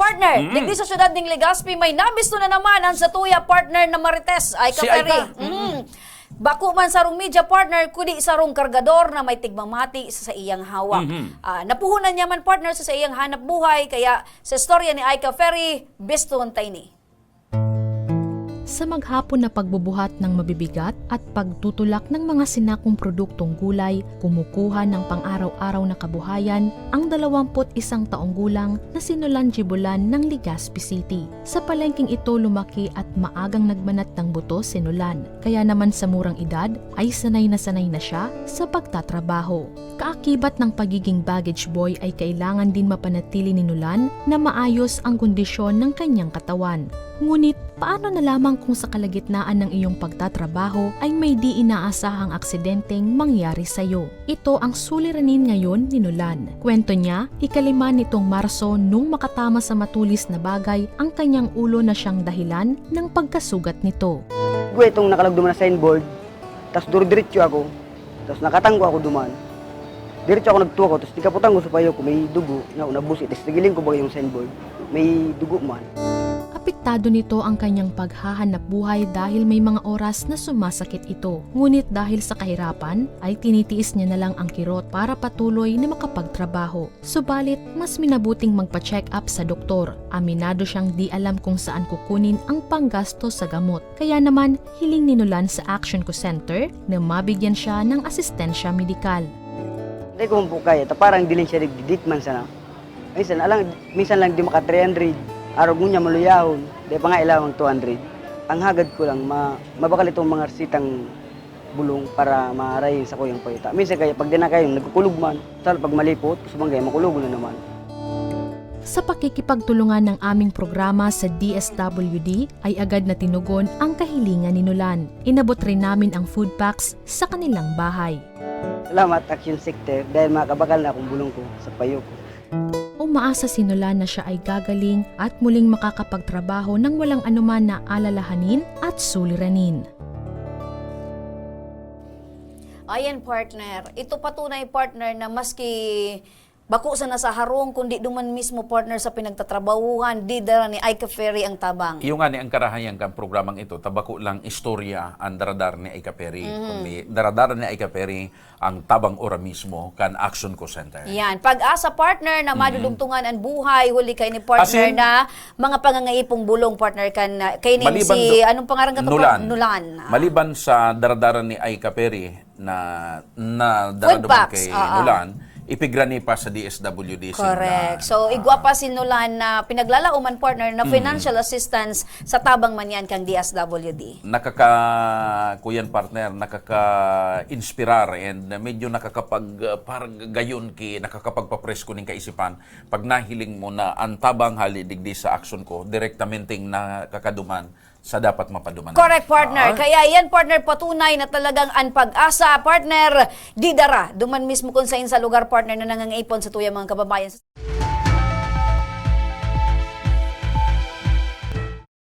partner, digdi sa syudad ng Legazpi, may nabisto na naman ang sa tuya partner na Marites ay Si kaperi. Aika. Bako man sa rong media partner, kundi sa rong kargador na may tigmamati sa iyang hawak. Napuhunan niya man partner sa iyang hanap buhay, kaya sa storya ni Aika Ferry, bistuhan tayo ni. Sa maghapon na pagbubuhat ng mabibigat at pagtutulak ng mga sinakong produktong gulay, kumukuha ng pang-araw-araw na kabuhayan ang 21 taong gulang na si Nolan Jibulan ng Legazpi City. Sa palengking ito lumaki at maagang nagbanat ng buto si Nolan, kaya naman sa murang edad ay sanay na siya sa pagtatrabaho. Kaakibat ng pagiging baggage boy ay kailangan din mapanatili ni Nolan na maayos ang kondisyon ng kanyang katawan. Ngunit, paano na lamang kung sa kalagitnaan ng iyong pagtatrabaho ay may di inaasahang aksidenteng mangyari sa iyo? Ito ang suliranin ngayon ni Nolan. Kwento niya, ika-5 nitong Marso nung makatama sa matulis na bagay ang kanyang ulo na siyang dahilan ng pagkasugat nito. Gue itong nakalagduman na signboard, tapos duro-diretso ako, tapos nakatanggo ako duman. Diretso ako nagtuwa ko, tapos tikaputang ko sa payo ko, may dugo na unabusi, tapos tigiling ko ba yung signboard, may dugo man. Apektado nito ang kanyang paghahanap buhay dahil may mga oras na sumasakit ito. Ngunit dahil sa kahirapan, ay tinitiis niya na lang ang kirot para patuloy na makapagtrabaho. Subalit, mas minabuting magpa-check up sa doktor. Aminado siyang di alam kung saan kukunin ang panggasto sa gamot. Kaya naman, hiling ni Nolan sa Action Ko Center na mabigyan siya ng asistensya medikal. Hindi ko po kaya, parang dilin siya nagdidikman sana. Minsan lang di maka 300. Araw mo niya maluyahon, di pa nga ilawang 200. Ang hagad ko lang, mabakal itong mga resitang bulong para marayin sa kuyang payuta. Minsan kaya pag di na kayo, nagkukulog man. Saan pag malipot, sumangay, makulog na naman. Sa pakikipagtulungan ng aming programa sa DSWD ay agad na tinugon ang kahilingan ni Nolan. Inabot rin namin ang food packs sa kanilang bahay. Salamat Action Sector dahil makabakal na akong bulong ko sa payo ko. Umaasa si Nolan na siya ay gagaling at muling makakapagtrabaho ng walang anuman na alalahanin at suliranin. Ayan partner, ito patunay partner na maski bako sa nasa harong kundi duman mismo partner sa pinagtatrabahuhan, di dara ni Aika Ferry ang tabang. Yung nga ni ang karahayang kang programang ito, tabako lang istorya ang daradar ni Aika Ferry. Kundi daradar ni Aika Ferry ang tabang ora mismo kan Action Ko Center. Yan, pag-asa partner na madudugtungan ang buhay, huli kay ni partner Asin, na mga pangangaipong bulong partner kan kay ni maliban si anong pangaran ka to? Nolan. Maliban sa daradara ni Aika Ferry na Food daradaman packs, kay Nolan, ipigrani pa sa DSWD. Correct. So, igwa pa si Nolan na pinaglalauman partner na financial assistance sa tabang man yan kang DSWD. Kuyan partner, nakaka-inspirar and medyo parang gayon nakakapagpapresko ning kaisipan pag nahiling mo na ang tabang halidigdi sa action ko, direktamenting nakakaduman sa dapat mapaduman. Correct, partner. Kaya yan, partner, patunay na talagang ang pag-asa, partner, di dara. Duman mismo kung sa lugar, partner, na nangangaipon sa tuyang mga kababayan.